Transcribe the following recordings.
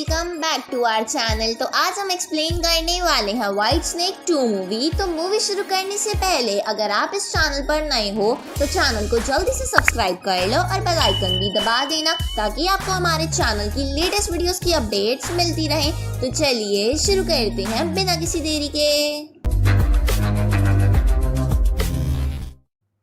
Welcome back to our channel. तो आज हम एक्सप्लेन करने वाले हैं व्हाइट स्नेक 2 मूवी। तो मूवी शुरू करने से पहले अगर आप इस चैनल पर नए हो तो चैनल को जल्दी से सब्सक्राइब कर लो और बेल आइकन भी दबा देना ताकि आपको हमारे चैनल की लेटेस्ट वीडियोस की अपडेट्स मिलती रहे। तो चलिए शुरू करते हैं बिना किसी देरी के।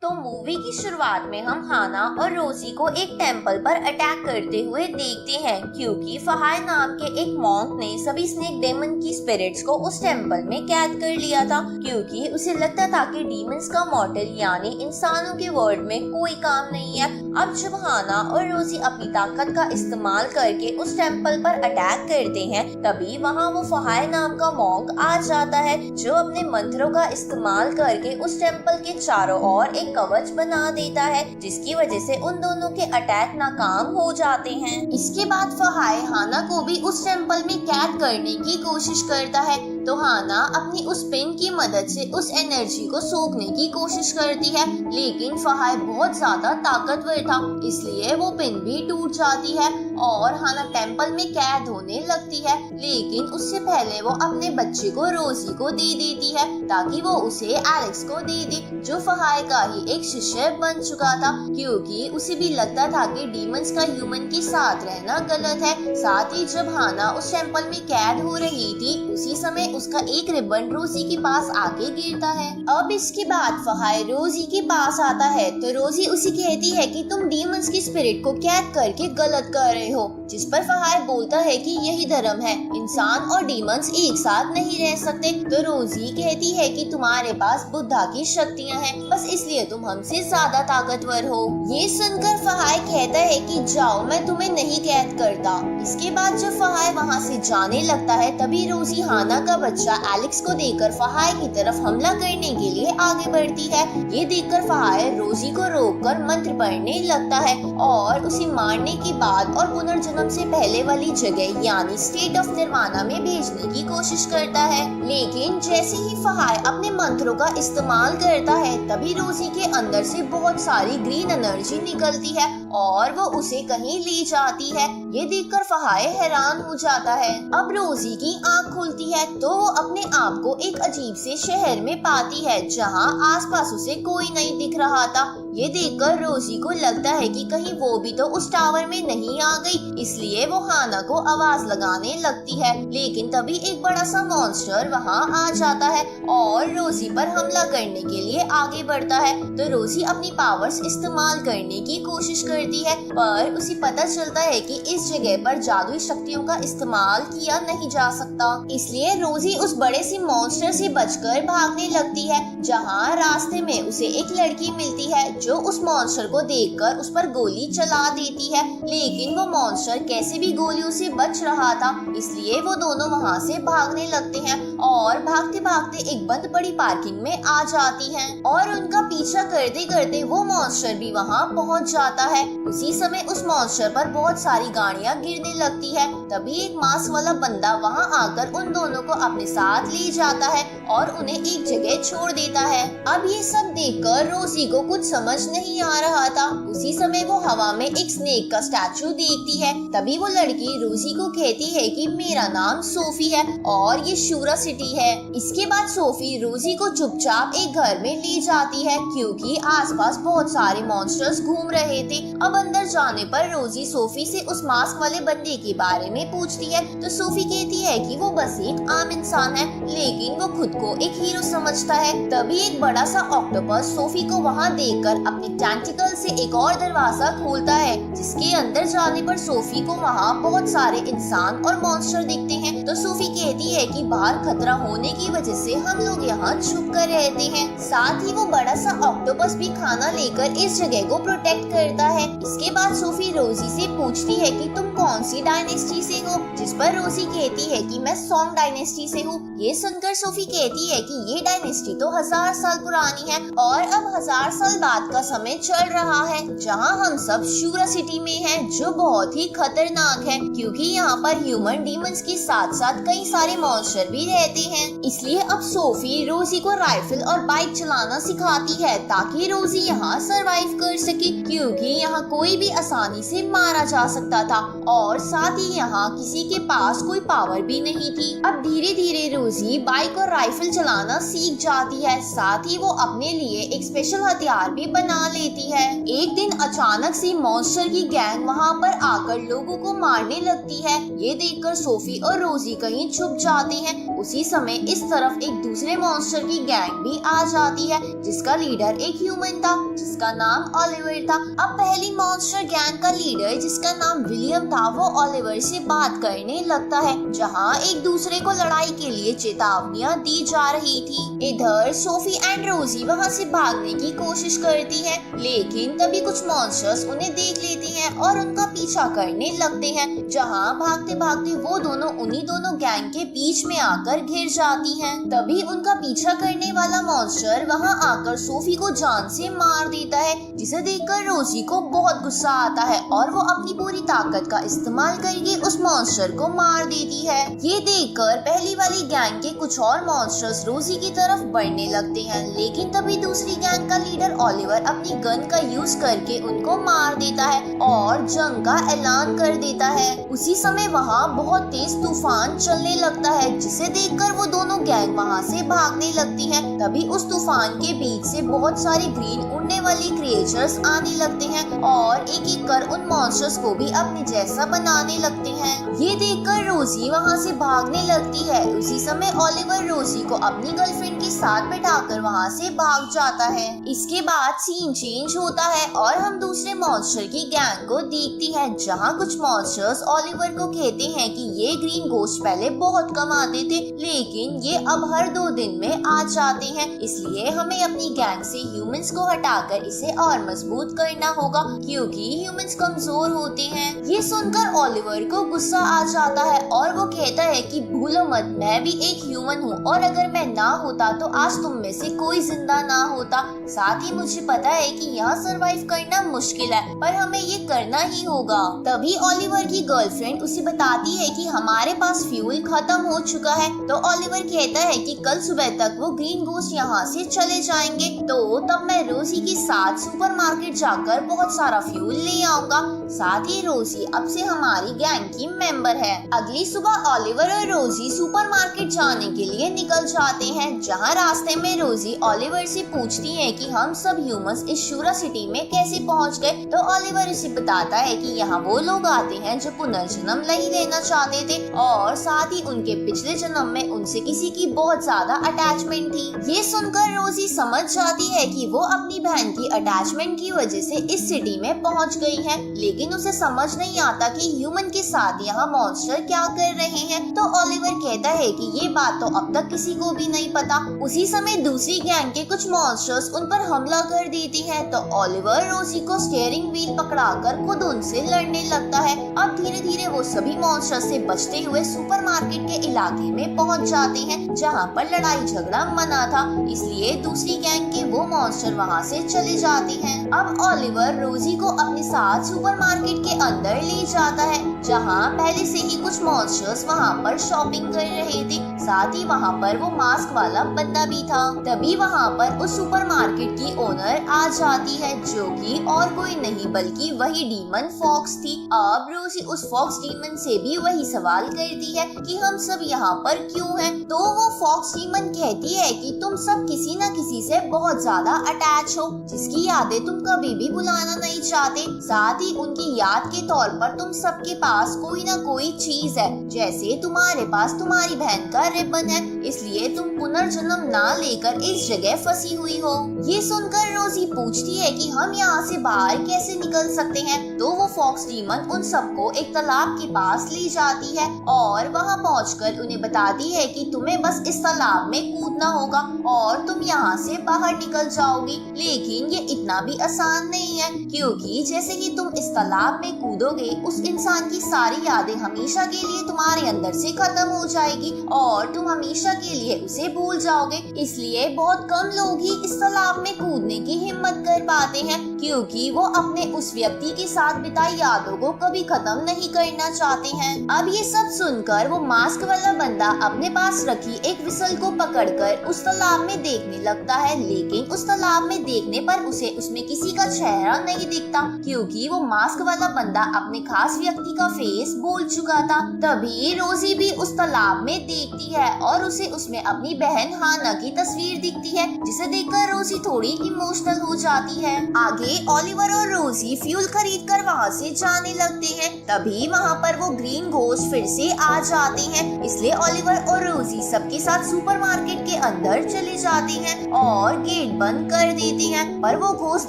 तो मूवी की शुरुआत में हम हाना और रोजी को एक टेंपल पर अटैक करते हुए देखते हैं क्योंकि फहाय नाम के एक मॉन्क ने सभी स्नेक डेमन की स्पिरिट्स को उस टेंपल में कैद कर लिया था क्योंकि उसे लगता था कि डीमंस का मॉर्टल यानी इंसानों के वर्ल्ड में कोई काम नहीं है। अब जब हाना और रोजी अपनी ताकत का इस्तेमाल करके उस टेंपल पर अटैक करते हैं तभी वहाँ वो फहाय नाम का मॉन्क आ जाता है जो अपने मंत्रों का इस्तेमाल करके उस टेंपल के चारों ओर एक कवच बना देता है जिसकी वजह से उन दोनों के अटैक नाकाम हो जाते हैं। इसके बाद फहाय हाना को भी उस टेंपल में कैद करने की कोशिश करता है तो हाना अपनी उस पिन की मदद से उस एनर्जी को सोखने की कोशिश करती है लेकिन फहाय बहुत ज्यादा ताकतवर था इसलिए वो पिन भी टूट जाती है और हाना टेंपल में कैद होने लगती है। लेकिन उससे पहले वो अपने बच्चे को रोजी को दे देती है ताकि वो उसे एलेक्स को दे दे जो फहाय का ही एक शिष्य बन चुका था क्योंकि उसे भी लगता था कि डीमंस का ह्यूमन के साथ रहना गलत है। साथ ही जब हाना उस टेंपल में कैद हो रही थी उसी समय उसका एक रिबन रोजी के पास आके गिरता है। अब इसके बाद फहाय रोजी के पास आता है तो रोजी उसे कहती है कि तुम डीमंस की स्पिरिट को कैद करके गलत कर रहे हो जिस पर फहाय बोलता है कि यही धर्म है, इंसान और डीमंस एक साथ नहीं रह सकते। तो रोजी कहती है कि तुम्हारे पास बुद्धा की शक्तियाँ हैं बस इसलिए तुम हमसे ज्यादा ताकतवर हो। ये सुनकर फहाय कहता है कि जाओ मैं तुम्हें नहीं कैद करता। इसके बाद जब फहाय वहाँ से जाने लगता है तभी रोजी हाना का बच्चा एलेक्स को देखकर फहाय की तरफ हमला करने के लिए आगे बढ़ती है। ये देखकर फहाय रोजी को रोककर मंत्र पढ़ने लगता है और उसे मारने के बाद और पुनर्जन्म से पहले वाली जगह यानी स्टेट ऑफ निर्वाणा में भेजने की कोशिश करता है। लेकिन जैसे ही फहाय अपने मंत्रों का इस्तेमाल करता है तभी रोजी के अंदर से बहुत सारी ग्रीन एनर्जी निकलती है और वो उसे कहीं ले जाती है। ये देखकर फहाय हैरान हो जाता है। अब रोजी की आँख खुलती है तो वो अपने आप को एक अजीब से शहर में पाती है जहाँ आसपास उसे कोई नहीं दिख रहा था। ये देखकर रोजी को लगता है कि कहीं वो भी तो उस टावर में नहीं आ गई, इसलिए वो हाना को आवाज लगाने लगती है। लेकिन तभी एक बड़ा सा मॉन्स्टर वहाँ आ जाता है और रोजी पर हमला करने के लिए आगे बढ़ता है। तो रोजी अपनी पावर्स इस्तेमाल करने की कोशिश करती है पर उसे पता चलता है कि इस जगह पर जादुई शक्तियों का इस्तेमाल किया नहीं जा सकता, इसलिए रोजी उस बड़े से मॉन्स्टर से बचकर भागने लगती है। जहाँ रास्ते में उसे एक लड़की मिलती है जो उस मॉन्स्टर को देखकर उस पर गोली चला देती है लेकिन वो मॉन्स्टर कैसे भी गोलियों से बच रहा था इसलिए वो दोनों वहाँ से भागने लगते हैं और भागते भागते एक बंद पड़ी पार्किंग में आ जाती हैं और उनका पीछा करते करते वो मॉन्स्टर भी वहाँ पहुँच जाता है। उसी समय उस मॉन्स्टर पर बहुत सारी गाड़ियाँ गिरने लगती है। तभी एक मास्क वाला बंदा वहाँ आकर उन दोनों को अपने साथ ले जाता है और उन्हें एक जगह छोड़ देता है। अब ये सब देखकर रोजी को कुछ समझ नहीं आ रहा था। उसी समय वो हवा में एक स्नेक का स्टैचू देखती है। तभी वो लड़की रोजी को कहती है कि मेरा नाम सोफी है और ये शूरा सिटी है। इसके बाद सोफी रोजी को चुपचाप एक घर में ले जाती है क्योंकि आसपास बहुत सारे मॉन्स्टर्स घूम रहे थे। अब अंदर जाने पर रोजी सोफी से उस मास्क वाले बंदे के बारे में पूछती है तो सोफी कहती है कि वो बस एक आम इंसान है लेकिन वो खुद को एक हीरो समझता है। तभी एक बड़ा सा ऑक्टोपस सोफी को वहाँ देखकर अपने टेंटिकल से एक और दरवाजा खोलता है जिसके अंदर जाने पर सोफी को वहाँ बहुत सारे इंसान और मॉन्स्टर दिखते हैं। तो सोफी कहती है कि बाहर खतरा होने की वजह से हम लोग यहाँ छुप कर रहते हैं। साथ ही वो बड़ा सा ऑक्टोपस भी खाना लेकर इस जगह को प्रोटेक्ट करता है। इसके बाद सोफी रोजी से पूछती है कि तुम कौन सी डायनेस्टी से हो जिस पर रोजी कहती है कि मैं सॉन्ग डायनेस्टी से हूँ। ये सुनकर सोफी कहती है कि ये डायनेस्टी तो 1000 साल पुरानी है और अब 1000 साल बाद का समय चल रहा है जहाँ हम सब शूरा सिटी में हैं, जो बहुत ही खतरनाक है क्योंकि यहाँ पर ह्यूमन डीमंस के साथ साथ कई सारे मॉन्स्टर भी रहते हैं। इसलिए अब सोफी रोजी को राइफल और बाइक चलाना सिखाती है ताकि रोजी यहाँ सरवाइव कर सके, क्योंकि यहाँ कोई भी आसानी से मारा जा सकता था और साथ ही यहाँ किसी के पास कोई पावर भी नहीं थी। अब धीरे धीरे रोजी बाइक और राइफल चलाना सीख जाती है, साथ ही वो अपने लिए एक स्पेशल हथियार भी बना लेती है। एक दिन अचानक से मॉन्स्टर की गैंग वहाँ पर आकर लोगों को मारने लगती है। ये देखकर सोफी और रोजी कहीं छुप जाते हैं। उसी समय इस तरफ एक दूसरे मॉन्स्टर की गैंग भी आ जाती है जिसका लीडर एक ह्यूमन था जिसका नाम ओलिवर था। अब पहली मॉन्स्टर गैंग का लीडर जिसका नाम विलियम था वो ओलिवर से बात करने लगता है, जहाँ एक दूसरे को लड़ाई के लिए चेतावनियां दी जा रही थी। इधर सोफी एंड रोजी वहाँ से भागने की कोशिश करती है, लेकिन तभी कुछ मॉन्स्टर्स उन्हें देख लेती हैं और उनका पीछा करने लगते हैं, जहाँ भागते भागते वो दोनों उन्हीं दोनों गैंग के बीच में आकर घिर जाती हैं। तभी उनका पीछा करने वाला मॉन्स्टर वहाँ आकर सोफी को जान से मार देता है, जिसे देखकर रोजी को बहुत गुस्सा आता है और वो अपनी पूरी ताकत का इस्तेमाल करके उस मॉन्स्टर को मार देती है। ये देखकर पहली वाली गैंग के कुछ और मॉन्स्टर्स रोजी की तरफ बढ़ने लगते हैं, लेकिन तभी दूसरी गैंग का लीडर ओलिवर अपनी गन का यूज करके उनको मार देता है और जंग का ऐलान कर देता है। उसी समय वहाँ बहुत तेज तूफान चलने लगता है, जिसे देखकर वो दोनों गैंग वहाँ से भागने लगती हैं। तभी उस तूफान के बीच से बहुत सारे ग्रीन उड़ने वाले क्रिएचर्स आने लगते हैं और एक एक कर उन मॉन्स्टर्स को भी अपने जैसा बनाने लगते हैं। ये देखकर रोजी वहाँ से भागने लगती है। उसी समय ओलिवर रोजी को अपनी गर्लफ्रेंड के साथ बैठाकर वहाँ से भाग जाता है। इसके बाद सीन चेंज होता है और हम दूसरे मॉन्स्टर की गैंग को देखते हैं, जहाँ कुछ मॉन्स्टर्स ओलिवर को कहते हैं कि ये ग्रीन गोस्ट पहले बहुत कम आते थे, लेकिन ये अब हर 2 दिन में आ जाते हैं, इसलिए हमें अपनी गैंग से ह्यूमंस को हटाकर इसे और मजबूत करना होगा क्योंकि ह्यूमंस कमजोर होते हैं। ये सुनकर ओलिवर को गुस्सा आ जाता है और वो कहता है कि भूलो मत, मैं भी एक ह्यूमन हूँ और अगर मैं ना होता तो आज तुम में से कोई जिंदा ना होता। साथ ही मुझे पता है कि यहाँ सरवाइव करना मुश्किल है, पर हमें ये करना ही होगा। तभी ओलिवर की गर्लफ्रेंड उसे बताती है कि हमारे पास फ्यूल खत्म हो चुका है, तो ओलिवर कहता है कि कल सुबह तक वो ग्रीन गोस्ट यहाँ से चले जाएंगे, तो तब मैं रोजी के साथ सुपरमार्केट जाकर बहुत सारा फ्यूल ले आऊंगा। साथ ही रोजी अब से हमारी गैंग की मेंबर है। अगली सुबह ओलिवर और रोजी सुपरमार्केट जाने के लिए निकल जाते हैं, जहाँ रास्ते में रोजी ओलिवर से पूछती है कि हम सब ह्यूमंस इस शूरा सिटी में कैसे पहुँच गए, तो ओलिवर उसे बताता है कि यहाँ वो लोग आते हैं जो पुनर्जन्म नहीं लेना चाहते थे और साथ ही उनके पिछले जन्म में उनसे किसी की बहुत ज्यादा अटैचमेंट थी। ये सुनकर रोजी समझ जाती है कि वो अपनी बहन की अटैचमेंट की वजह से इस सिटी में पहुंच गई है, लेकिन उसे समझ नहीं आता कि ह्यूमन के साथ यहाँ मॉन्स्टर क्या कर रहे हैं। तो ओलिवर कहता है कि ये बात तो अब तक किसी को भी नहीं पता। उसी समय दूसरी गैंग के कुछ मॉन्स्टर्स उन पर हमला कर देती हैं, तो ओलिवर रोजी को स्टीयरिंग व्हील पकड़ाकर खुद उनसे लड़ने लगता है। अब धीरे धीरे वो सभी मॉन्स्टर से बचते हुए सुपरमार्केट के इलाके में पहुंच जाते हैं, जहां पर लड़ाई झगड़ा मना था, इसलिए दूसरी गैंग के वो मॉन्स्टर वहां से चले जाते हैं। अब ओलिवर रोजी को अपने साथ सुपरमार्केट के अंदर ले जाता है, जहां पहले से ही कुछ मॉन्स्टर्स वहां पर शॉपिंग कर रहे थे। साथ ही वहां पर वो मास्क वाला बंदा भी था। तभी वहां पर उस सुपरमार्केट की ओनर आ जाती है, जो कि और कोई नहीं बल्कि वही डीमन फॉक्स थी। अब रोजी उस फॉक्स डीमन से भी वही सवाल करती है कि हम सब यहाँ पर क्यों हैं? तो वो फॉक्स डीमन कहती है कि तुम सब किसी न किसी से बहुत ज्यादा अटैच हो, जिसकी यादें तुम कभी भी भुलाना नहीं चाहते। साथ ही उनकी याद के तौर पर तुम सबके पास कोई ना कोई चीज है, जैसे तुम्हारे पास तुम्हारी बहन का रिबन है, इसलिए तुम पुनर्जन्म ना लेकर इस जगह फंसी हुई हो। ये सुनकर रोजी पूछती है कि हम यहाँ से बाहर कैसे निकल सकते हैं, तो वो फॉक्स डीमन उन सबको एक तालाब के पास ले जाती है और वहाँ पहुंचकर उन्हें बताती है कि तुम्हें बस इस तालाब में कूदना होगा और तुम यहाँ से बाहर निकल जाओगी। लेकिन ये इतना भी आसान नहीं है, क्योंकि जैसे ही तुम इस तालाब में कूदोगे उस इंसान की सारी यादें हमेशा के लिए तुम्हारे अंदर से खत्म हो जाएगी और तुम हमेशा हमेशा के लिए उसे भूल जाओगे। इसलिए बहुत कम लोग ही इस तालाब में कूदने की हिम्मत कर पाते हैं, क्योंकि वो अपने उस व्यक्ति के साथ बिताई यादों को कभी खत्म नहीं करना चाहते हैं। अब ये सब सुनकर वो मास्क वाला बंदा अपने पास रखी एक विसल को पकड़कर उस तालाब में देखने लगता है, लेकिन उस तालाब में देखने पर उसे उसमें किसी का चेहरा नहीं दिखता, क्योंकि वो मास्क वाला बंदा अपने खास व्यक्ति का फेस बोल चुका था। तभी रोजी भी उस तालाब में देखती है और उसे उसमें अपनी बहन हाना की तस्वीर दिखती है, जिसे देखकर रोजी थोड़ी इमोशनल हो जाती है। आगे ओलिवर और रोजी फ्यूल खरीद कर वहाँ से जाने लगते हैं। तभी वहाँ पर वो ग्रीन घोस्ट फिर से आ जाते हैं, इसलिए ओलिवर और रोजी सबके साथ सुपरमार्केट के अंदर चले जाते हैं और गेट बंद कर देते हैं। पर वो घोस्ट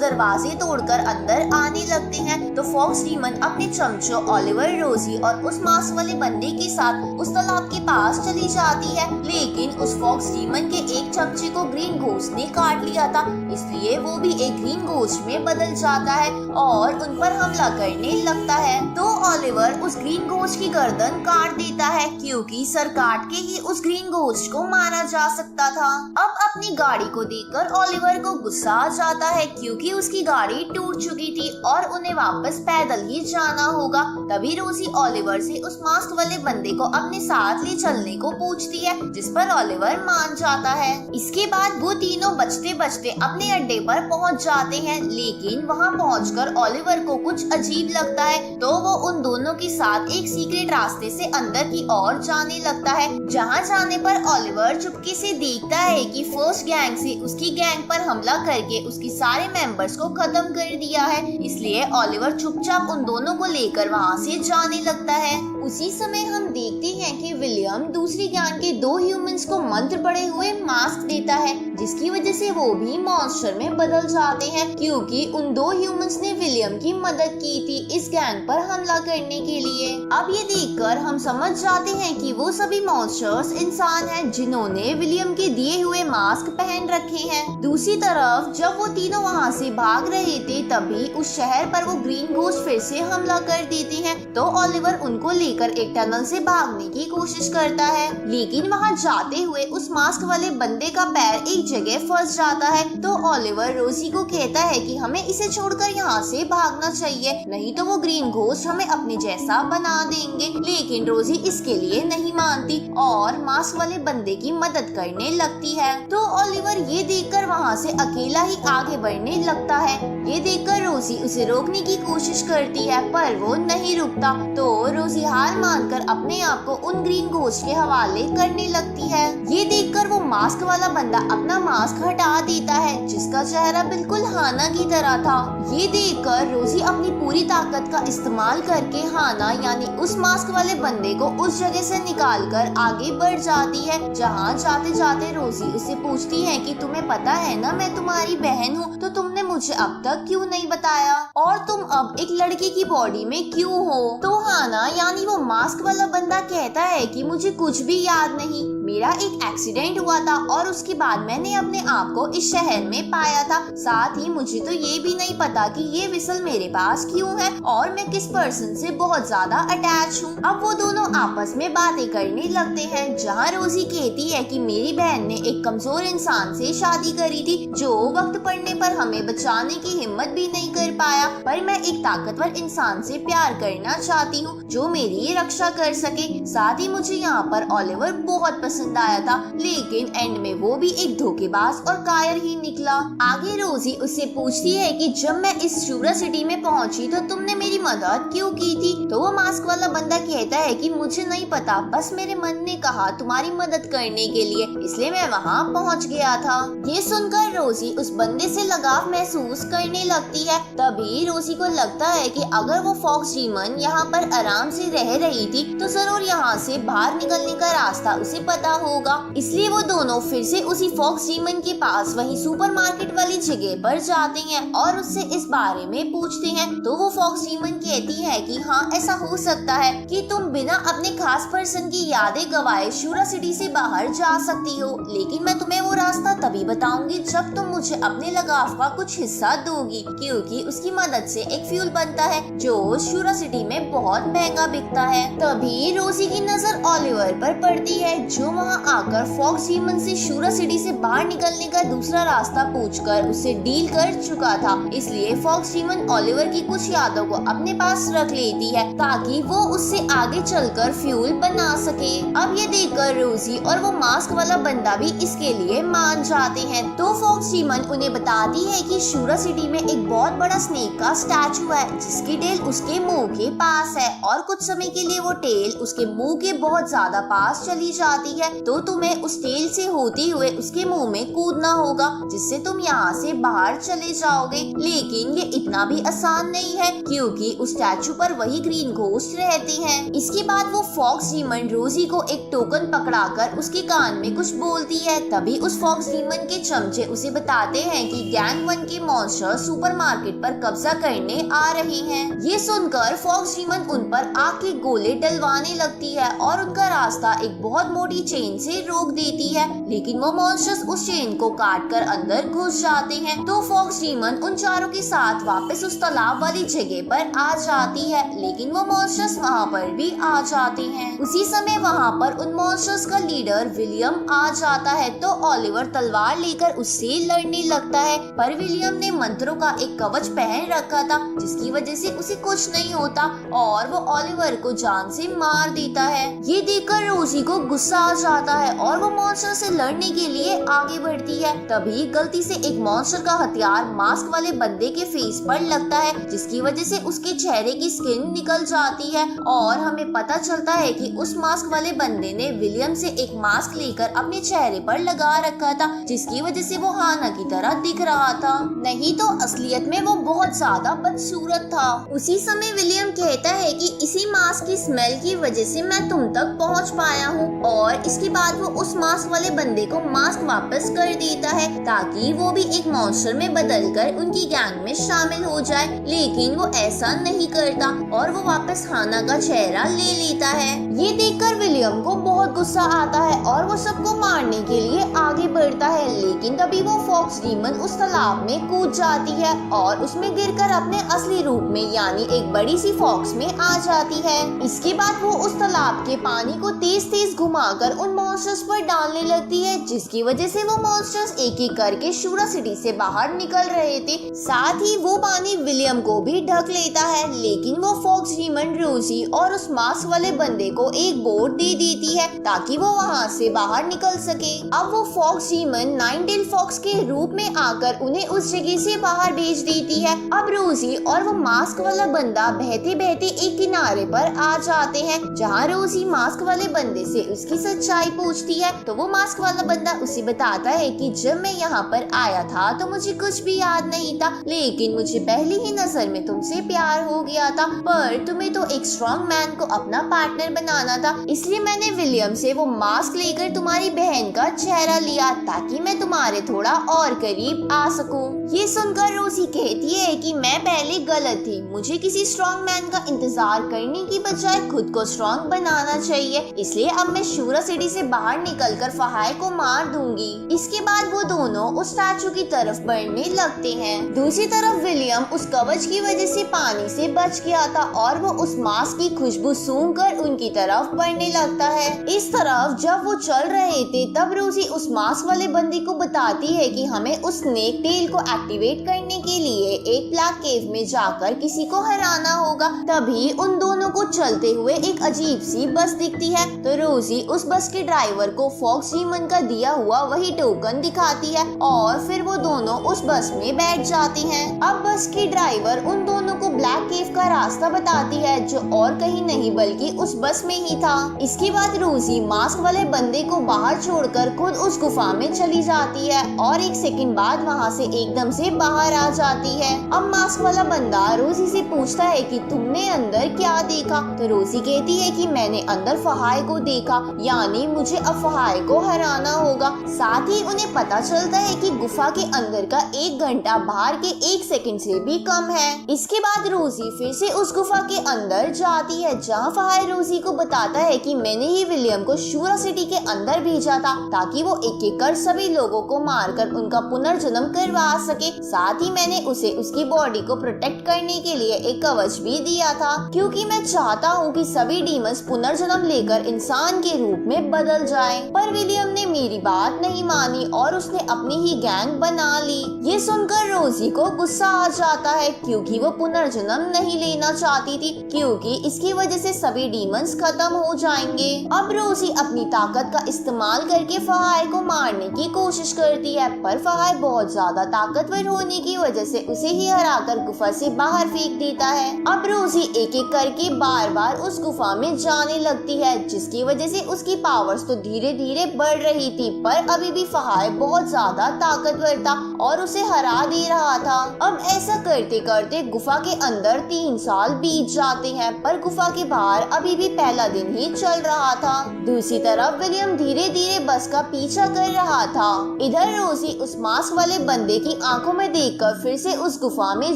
दरवाजे तोड़कर अंदर आने लगते हैं, तो फॉक्स डीमन अपने चमचों ओलिवर, रोजी और उस मास्क वाले बंदे के साथ उस तालाब के पास चली जाती है। लेकिन उस फॉक्स डीमन के एक चमचे को ग्रीन घोस्ट ने काट लिया था, इसलिए वो भी एक ग्रीन घोस्ट में बदल जाता है और उन पर हमला करने लगता है। तो ओलिवर उस ग्रीन घोस्ट की गर्दन काट देता है, क्योंकि सर काट के ही उस ग्रीन घोस्ट को मारा जा सकता था। अब अपनी गाड़ी को देखकर ओलिवर को गुस्सा आ जाता है, क्योंकि उसकी गाड़ी टूट चुकी थी और उन्हें वापस पैदल ही जाना होगा। तभी रोजी ओलिवर से उस मास्क वाले बंदे को अपने साथ ले चलने को पूछती है, जिस पर ओलिवर मान जाता है। इसके बाद वो तीनों बचते बचते अपने अड्डे पर पहुंच जाते हैं, लेकिन वहां पहुंचकर ओलिवर को कुछ अजीब लगता है, तो वो उन दोनों के साथ एक सीक्रेट रास्ते से अंदर की ओर जाने लगता है। जहां जाने पर ओलिवर चुपके से देखता है कि फर्स्ट गैंग से उसकी गैंग पर हमला करके उसके सारे मेंबर्स को खत्म कर दिया है, इसलिए ओलिवर चुपचाप उन दोनों को लेकर वहां से जाने लगता है। उसी समय हम देखते हैं कि विलियम दूसरी गैंग के 2 ह्यूमंस को मंत्र पड़े हुए मास्क देता है, जिसकी वजह से वो भी मॉन्स्टर में बदल जाते हैं, क्योंकि उन 2 ह्यूमंस ने विलियम की मदद की थी इस गैंग पर हमला करने के लिए। अब ये देखकर हम समझ जाते हैं कि वो सभी मॉन्स्टर्स इंसान हैं, जिन्होंने विलियम के दिए हुए मास्क पहन रखे हैं। दूसरी तरफ जब वो तीनों वहाँ से भाग रहे थे, तभी उस शहर पर वो ग्रीन घोस्ट फिर से हमला कर देते हैं, तो ओलिवर उनको लेकर एक टनल से भागने की कोशिश करता है, लेकिन वहाँ जाते हुए उस मास्क वाले बंदे का पैर एक जगह फंस जाता है। तो ओलिवर रोजी को कहता है कि हमें इसे छोड़कर यहाँ से भागना चाहिए, नहीं तो वो ग्रीन घोस्ट हमें अपने जैसा बना देंगे। लेकिन रोजी इसके लिए नहीं मानती और मास्क वाले बंदे की मदद करने लगती है। तो ओलिवर ये देखकर वहाँ से अकेला ही आगे बढ़ने लगता है। ये देखकर रोजी उसे रोकने की कोशिश करती है, पर वो नहीं रुकता। तो रोजी हार मानकर अपने आप को उन ग्रीन घोस्ट के हवाले करने लगती है। ये देखकर वो मास्क वाला बंदा अपना मास्क हटा देता है, जिसका चेहरा बिल्कुल हाना की तरह था। ये देखकर रोजी अपनी पूरी ताकत का इस्तेमाल करके हाना यानी उस मास्क वाले बंदे को उस जगह से निकालकर आगे बढ़ जाती है। जहाँ जाते जाते रोजी उससे पूछती है कि तुम्हें पता है ना मैं तुम्हारी बहन हूँ, तो तुमने मुझे अब तक क्यों नहीं बताया, और तुम अब एक लड़के की बॉडी में क्यों हो। तो हाना यानी वो मास्क वाला बंदा कहता है कि मुझे कुछ भी याद नहीं, मेरा एक एक्सीडेंट हुआ था और उसके बाद मैंने अपने आप को इस शहर में पाया था। साथ ही मुझे तो ये भी नहीं पता कि ये विसल मेरे पास क्यों है और मैं किस पर्सन से बहुत ज्यादा अटैच हूँ। अब वो दोनों आपस में बातें करने लगते हैं, जहाँ रोजी कहती है कि मेरी बहन ने एक कमजोर इंसान से शादी करी थी, जो वक्त पड़ने पर हमें बचाने की हिम्मत भी नहीं कर पाया, पर मैं एक ताकतवर इंसान से प्यार करना चाहती हूँ जो मेरी रक्षा कर सके। साथ ही मुझे यहाँ पर ओलिवर बहुत पसंद आया था, लेकिन एंड में वो भी एक धोखेबाज और कायर ही निकला। आगे रोजी उससे पूछती है कि जब मैं इस शूरा सिटी में पहुंची तो तुमने मेरी मदद क्यों की थी। तो वो मास्क वाला बंदा कहता है कि मुझे नहीं पता, बस मेरे मन ने कहा तुम्हारी मदद करने के लिए, इसलिए मैं वहाँ पहुँच गया था। ये सुनकर रोजी उस बंदे से लगाव महसूस करने लगती है। तभी रोजी को लगता है कि अगर वो फॉक्स डीमन यहाँ पर आराम से रह रही थी तो जरूर यहाँ से बाहर निकलने का रास्ता उसे पता होगा। इसलिए वो दोनों फिर से उसी फॉक्स डीमन के पास वही सुपरमार्केट वाली जगह पर जाते हैं और उससे इस बारे में पूछते हैं। तो वो फॉक्स डीमन कहती है कि हाँ ऐसा हो सकता है कि तुम बिना अपने खास पर्सन की यादें गवाए शूरा सिटी से बाहर जा सकती हो, लेकिन मैं तुम्हें वो रास्ता तभी बताऊंगी जब तुम मुझे अपने लगाव का कुछ हिस्सा दोगी, क्योंकि उसकी मदद से एक फ्यूल बनता है जो शूरा सिटी में बहुत महंगा बिकता है। तभी रोजी की नजर ओलिवर पर पड़ती है, जो वहाँ आकर फॉक्स डीमन से शूरा सिटी से बाहर निकलने का दूसरा रास्ता पूछकर उससे डील कर चुका था। इसलिए फॉक्स डीमन ओलिवर की कुछ यादों को अपने पास रख लेती है ताकि वो उससे आगे चलकर फ्यूल बना सके। अब ये देखकर रोजी और वो मास्क वाला बंदा भी इसके लिए मान जाते हैं। तो फॉक्स डीमन उन्हें बताती है कि शूरा सिटी में एक बहुत बड़ा स्नेक का स्टैचू है जिसकी टेल उसके मुंह के पास है और कुछ समय के लिए वो टेल उसके मुंह के बहुत ज्यादा पास चली जाती है। तो तुम्हें उस टेल से होते हुए उसके मुंह में कूदना होगा जिससे तुम यहाँ से बाहर चले जाओगे। लेकिन ये इतना भी आसान नहीं है क्योंकि उस स्टैचू पर वही ग्रीन घोस्ट रहते हैं। इसके बाद वो फॉक्स डीमन रोजी को एक टोकन पकड़ाकर उसके कान में कुछ बोलती है। तभी उस फॉक्स डीमन के चमचे उसे बताते हैं कि गैंग 1 के मॉन्स्टर सुपरमार्केट पर कब्जा करने आ रहे हैं। ये सुनकर फॉक्स डीमन उन पर आग के गोले डलवाने लगती है और उनका रास्ता एक बहुत मोटी चेन से रोक देती है। लेकिन वो मॉन्स्टर्स उस चेन को काटकर अंदर घुस जाते हैं। तो फॉक्स डीमन उन चारों के साथ वापस उस तालाब वाली जगह पर आ जाती है। लेकिन वो मॉन्स्टर्स वहाँ पर भी आ जाते हैं। उसी समय वहाँ पर उन मॉन्स्टर्स का लीडर विलियम आ जाता है। तो ओलिवर तलवार लेकर उससे लड़ने लगता है पर विलियम ने मंत्रों का एक कवच पहन रखा था जिसकी वजह से उसे कुछ नहीं होता और वो ओलिवर को जान से मार देता है। ये देखकर रोजी को गुस्सा आ जाता है और वो मॉन्स्टर से लड़ने के लिए आगे बढ़ती है। तभी गलती से एक मॉन्स्टर का हथियार मास्क वाले बंदे के फेस पर लगता है जिसकी वजह से उसके चेहरे की स्किन निकल जाती है और हमें पता चलता है कि उस मास्क वाले बंदे ने विलियम से एक मास्क लेकर अपने चेहरे पर लगा रखा था जिसकी वजह से वो हाना की तरह दिख रहा था, नहीं तो असलियत में वो बहुत ज्यादा बदसूरत था। उसी समय विलियम कहता है कि इसी मास्क की स्मेल की वजह से मैं तुम तक पहुंच पाया हूं और इसके बाद वो उस मास्क वाले बंदे को मास्क वापस कर देता है ताकि वो भी एक मॉन्स्टर में बदलकर उनकी गैंग में शामिल हो जाए। लेकिन वो ऐसा नहीं करता और वो वापस हाना का चेहरा ले लेता है। ये देखकर विलियम को बहुत गुस्सा आता है और वो सबको मारने के लिए आगे बढ़ता है। लेकिन तभी वो फॉक्स डीमन उस तालाब में कूद जाती है और उसमें गिरकर अपने असली रूप में यानी एक बड़ी सी फॉक्स में आ जाती है। इसके बाद वो उस तालाब के पानी को तेज तेज घुमाकर उन मॉन्स्टर्स पर डालने लगती है जिसकी वजह से वो मॉन्स्टर्स एक एक करके शूरा सिटी से बाहर निकल रहे थे। साथ ही वो पानी विलियम को भी ढक लेता है। लेकिन वो फॉक्स डीमन रोजी और उस मास्क वाले बंदे को एक बोट दे देती है ताकि वो वहाँ से बाहर निकल सके। अब वो fox demon nine tail fox के रूप में आकर उन्हें उस जगह से बाहर भेज देती है। अब रोजी और वो मास्क वाला बंदा बहते बहते एक किनारे पर आ जाते हैं जहाँ रोजी मास्क वाले बंदे से उसकी सच्चाई पूछती है। तो वो मास्क वाला बंदा उसे बताता है कि जब मैं यहाँ पर आया था तो मुझे कुछ भी याद नहीं था लेकिन मुझे पहली ही नजर में तुमसे प्यार हो गया था पर तुम्हें तो एक स्ट्रॉन्ग मैन को अपना पार्टनर बनाना था इसलिए मैंने विलियम से वो मास्क लेकर तुम्हारी बहन का चेहरा लिया ताकि मैं तुम्हारे थोड़ा और करीब आ सकूं। ये सुनकर रोजी कहती है कि मैं पहले गलत थी, मुझे किसी स्ट्रॉन्ग मैन का इंतजार करने की बजाय खुद को स्ट्रॉन्ग बनाना चाहिए इसलिए अब मैं शूरा सिटी से बाहर निकलकर फहाय को मार दूंगी। इसके बाद वो दोनों उस स्टैचू की तरफ बढ़ने लगते हैं। दूसरी तरफ विलियम उस कवच की वजह से पानी से बच गया था और वो उस मास्क की खुशबू सूंघकर उनकी तरफ बढ़ने लगता है। इस तरफ जब वो चल रहे थे तब रोजी उस मास्क वाले बंदे को बताती है कि हमें उस स्नेक टेल को एक्टिवेट करने के लिए एक ब्लैक केव में जाकर किसी को हराना होगा। तभी उन दोनों को चलते हुए एक अजीब सी बस दिखती है तो रोजी उस बस के ड्राइवर को फॉक्स डीमन का दिया हुआ वही टोकन दिखाती है और फिर वो दोनों उस बस में बैठ जाती हैं। अब बस की ड्राइवर उन दोनों को ब्लैक केव का रास्ता बताती है जो और कहीं नहीं बल्कि उस बस में ही था। इसके बाद रोजी मास्क वाले बंदे को बाहर छोड़कर खुद उस गुफा में चली जाती है और एक सेकंड बाद वहाँ से एकदम से बाहर आ जाती है। अब मास्क वाला बंदा रोजी से पूछता है कि तुमने अंदर क्या देखा तो रोजी कहती है कि मैंने अंदर फहाय को देखा यानी मुझे अब फहाय को हराना होगा। साथ ही उन्हें पता चलता है कि गुफा के अंदर का 1 घंटा बाहर के 1 सेकंड से भी कम है। इसके बाद रोजी फिर से उस गुफा के अंदर जाती है जहाँ फहाय रोजी को बताता है कि मैंने ही विलियम विलियम को शूरा सिटी के अंदर भेजा था ताकि वो एक एक कर सभी लोगों को मारकर उनका पुनर्जन्म करवा सके। साथ ही मैंने उसे उसकी बॉडी को प्रोटेक्ट करने के लिए एक कवच भी दिया था, क्योंकि मैं चाहता हूँ कि सभी डीमंस पुनर्जन्म लेकर इंसान के रूप में बदल जाएं। पर विलियम ने मेरी बात नहीं मानी और उसने अपनी ही गैंग बना ली। ये सुनकर रोजी को गुस्सा आ जाता है, क्योंकि वो पुनर्जन्म नहीं लेना चाहती थी, क्योंकि इसकी वजह से सभी डीमंस खत्म हो जाएंगे। अब रोजी अपनी ताकत का इस्तेमाल करके फहाय को मारने की कोशिश करती है, पर फहाय बहुत ज्यादा ताकतवर होने की वजह से उसे ही हराकर गुफा से बाहर फेंक देता है। अब रोजी एक एक करके बार बार उस गुफा में जाने लगती है, जिसकी वजह से उसकी पावर्स तो धीरे धीरे बढ़ रही थी, पर अभी भी फहाय बहुत ज्यादा ताकतवर था और उसे हरा दे रहा था। अब ऐसा करते करते गुफा के अंदर 3 साल बीत जाते हैं, पर गुफा के बाहर अभी भी पहला दिन ही चल रहा था। दूसरी तरफ विलियम धीरे धीरे बस का पीछा कर रहा था। इधर रोजी उस मास्क वाले बंदे की आंखों में देखकर फिर से उस गुफा में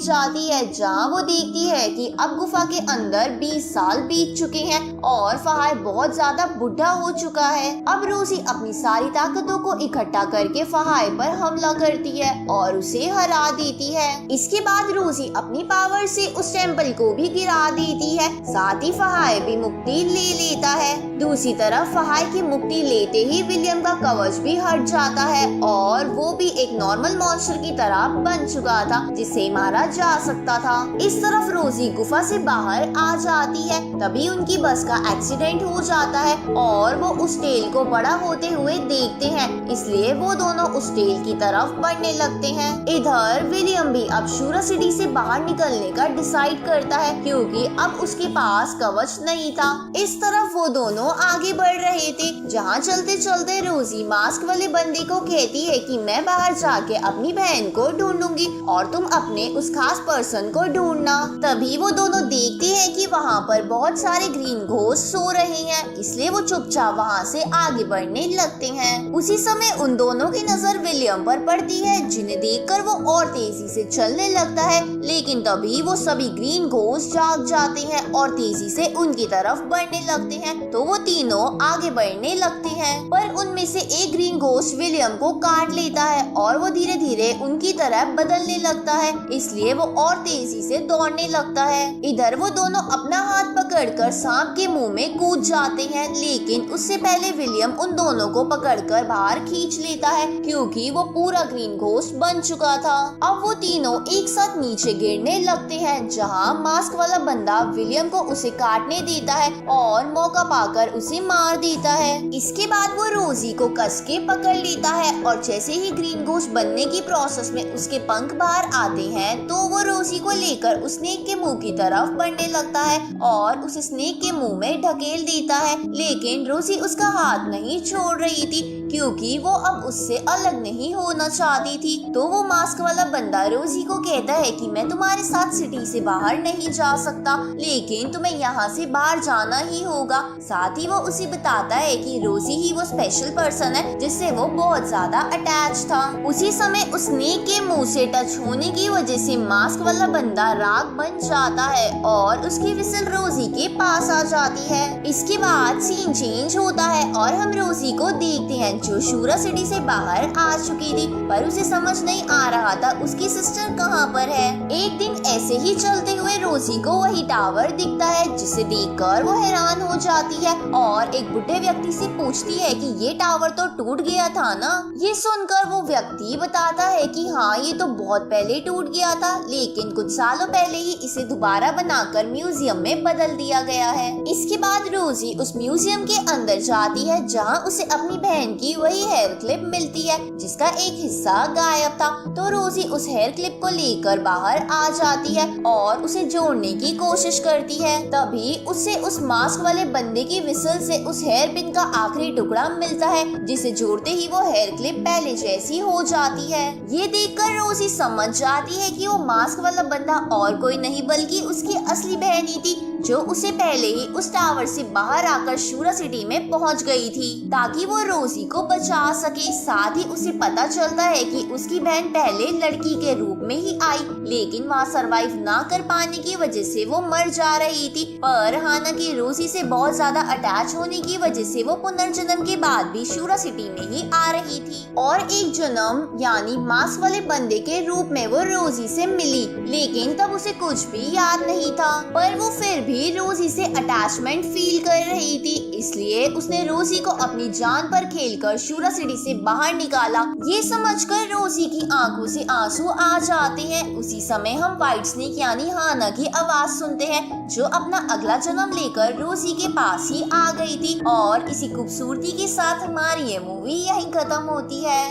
जाती है, जहां वो देखती है कि अब गुफा के अंदर 20 साल बीत चुके हैं और फहाय बहुत ज्यादा बुढ़ा हो चुका है। अब रोजी अपनी सारी ताकतों को इकट्ठा करके फहाय पर हमला करती है और उसे हरा देती है। इसके बाद रोजी अपनी पावर से उस टेम्पल को भी गिरा देती है, साथ ही फहाय भी मुक्ति ले लेता है। दूसरी तरफ फहाय की मुक्ति लेते ही विलियम का कवच भी हट जाता है और वो भी एक नॉर्मल मॉन्स्टर की तरह बन चुका था, जिसे मारा जा सकता था। इस तरफ रोजी गुफा से बाहर आ जाती है, तभी उनकी बस का एक्सीडेंट हो जाता है और वो उस टेल को बड़ा होते हुए देखते हैं, इसलिए वो दोनों उस टेल की तरफ बढ़ने लगते हैं। इधर विलियम भी अब शूरा सिटी से बाहर निकलने का डिसाइड करता है, क्योंकि अब उसके पास कवच नहीं था। इस तरफ वो दोनों आगे बढ़ रहे थे, जहाँ चलते चलते रोजी मास्क वाले बंदे को कहती है कि मैं बाहर जाके अपनी बहन को ढूंढूंगी और तुम अपने उस खास पर्सन को ढूंढना। तभी वो दोनों देखते हैं कि वहाँ पर बहुत सारे ग्रीन घोस्ट सो रहे हैं, इसलिए वो चुपचाप वहाँ से आगे बढ़ने लगते हैं। उसी समय उन दोनों की नजर विलियम पर पड़ती है, जिन्हें देखकर वो और तेजी से चलने लगता है, लेकिन तभी वो सभी ग्रीन घोस्ट जाग जाते हैं और तेजी से उनकी तरफ बढ़ने लगते हैं, तो वो तीनों आगे बढ़ने लगते हैं। पर उनमें से एक ग्रीन घोस्ट विलियम को काट लेता है और वो धीरे धीरे उनकी तरह बदलने लगता है, इसलिए वो और तेजी से दौड़ने लगता है। इधर वो दोनों अपना हाथ पकड़कर सांप के मुंह में कूद जाते हैं, लेकिन उससे पहले विलियम उन दोनों को पकड़कर बाहर खींच लेता है, क्योंकि वो पूरा ग्रीन घोस्ट बन चुका था। अब वो तीनों एक साथ नीचे गिरने लगते हैं, जहाँ मास्क वाला बंदा विलियम को उसे काटने देता है और मौका पाकर उसे मार देता है। इसके बाद वो रोजी को कस के पकड़ लेता है और जैसे ही ग्रीन घोस्ट बनने की प्रोसेस में उसके पंख बाहर आते हैं, तो वो रोजी को लेकर उस स्नेक के मुंह की तरफ बढ़ने लगता है और उस स्नेक के मुंह में ढकेल देता है, लेकिन रोजी उसका हाथ नहीं छोड़ रही थी, क्योंकि वो अब उससे अलग नहीं होना चाहती थी। तो वो मास्क वाला बंदा रोजी को कहता है कि मैं तुम्हारे साथ सिटी से बाहर नहीं जा सकता, लेकिन तुम्हें यहाँ से बाहर जाना ही होगा। साथ ही वो उसे बताता है कि रोजी ही वो स्पेशल पर्सन है जिससे वो बहुत ज्यादा अटैच था। उसी समय उस स्नेक के मुंह से टच होने की वजह से मास्क वाला बंदा राग बन जाता है और उसकी विसल रोजी के पास आ जाती है। इसके बाद सीन चेंज होता है और हम रोजी को देखते हैं, जो शूरा सिटी से बाहर आ चुकी थी, पर उसे समझ नहीं आ रहा था उसकी सिस्टर कहाँ पर है। एक दिन ऐसे ही चलते हुए रोजी को वही टावर दिखता है, जिसे देखकर वो हैरान हो जाती है और एक बुढ़े व्यक्ति से पूछती है कि ये टावर तो टूट गया था ना। ये सुनकर वो व्यक्ति बताता है कि हाँ, ये तो बहुत पहले टूट गया था, लेकिन कुछ सालों पहले ही इसे दोबारा बनाकर म्यूजियम में बदल दिया गया है। इसके बाद रोजी उस म्यूजियम के अंदर जाती है, जहाँ उसे अपनी बहन की वही हेयर क्लिप मिलती है, जिसका एक हिस्सा गायब था। तो रोजी उस हेयर क्लिप को लेकर बाहर आ जाती है और उसे जोड़ने की कोशिश करती है। तभी उसे उस मास्क वाले बंदे की विसल से उस हेयर पिन का आखिरी टुकड़ा मिलता है, जिसे जोड़ते ही वो हेयर क्लिप पहले जैसी हो जाती है। ये देखकर रोजी समझ जाती है कि वो मास्क वाला बंदा और कोई नहीं बल्कि उसकी असली बहन ही थी, जो उसे पहले ही उस टावर से बाहर आकर शूरा सिटी में पहुंच गई थी ताकि वो रोजी को बचा सके। साथ ही उसे पता चलता है कि उसकी बहन पहले लड़की के रूप में ही आई, लेकिन वहाँ सरवाइव ना कर पाने की वजह से वो मर जा रही थी। पर हाना की रोजी से बहुत ज्यादा अटैच होने की वजह से वो पुनर्जन्म के बाद भी शूरा सिटी में ही आ रही थी और एक जन्म यानी मांस वाले बंदे के रूप में वो रोजी से मिली, लेकिन तब उसे कुछ भी याद नहीं था। पर वो फिर भी रोजी से अटैचमेंट फील कर रही थी, इसलिए उसने रोजी को अपनी जान पर खेलकर शूरा सिटी से बाहर निकाला। ये समझकर रोजी की आंखों से आंसू आ जाते हैं। उसी समय हम व्हाइट स्नेक यानी हाना की आवाज सुनते हैं, जो अपना अगला जन्म लेकर रोजी के पास ही आ गई थी। और इसी खूबसूरती के साथ हमारी ये मूवी यहीं खत्म होती है।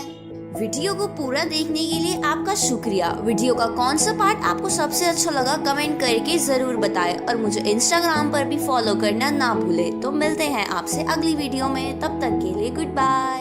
वीडियो को पूरा देखने के लिए आपका शुक्रिया। वीडियो का कौन सा पार्ट आपको सबसे अच्छा लगा कमेंट करके जरूर बताएं और मुझे इंस्टाग्राम पर भी फॉलो करना ना भूलें। तो मिलते हैं आपसे अगली वीडियो में, तब तक के लिए गुड बाय।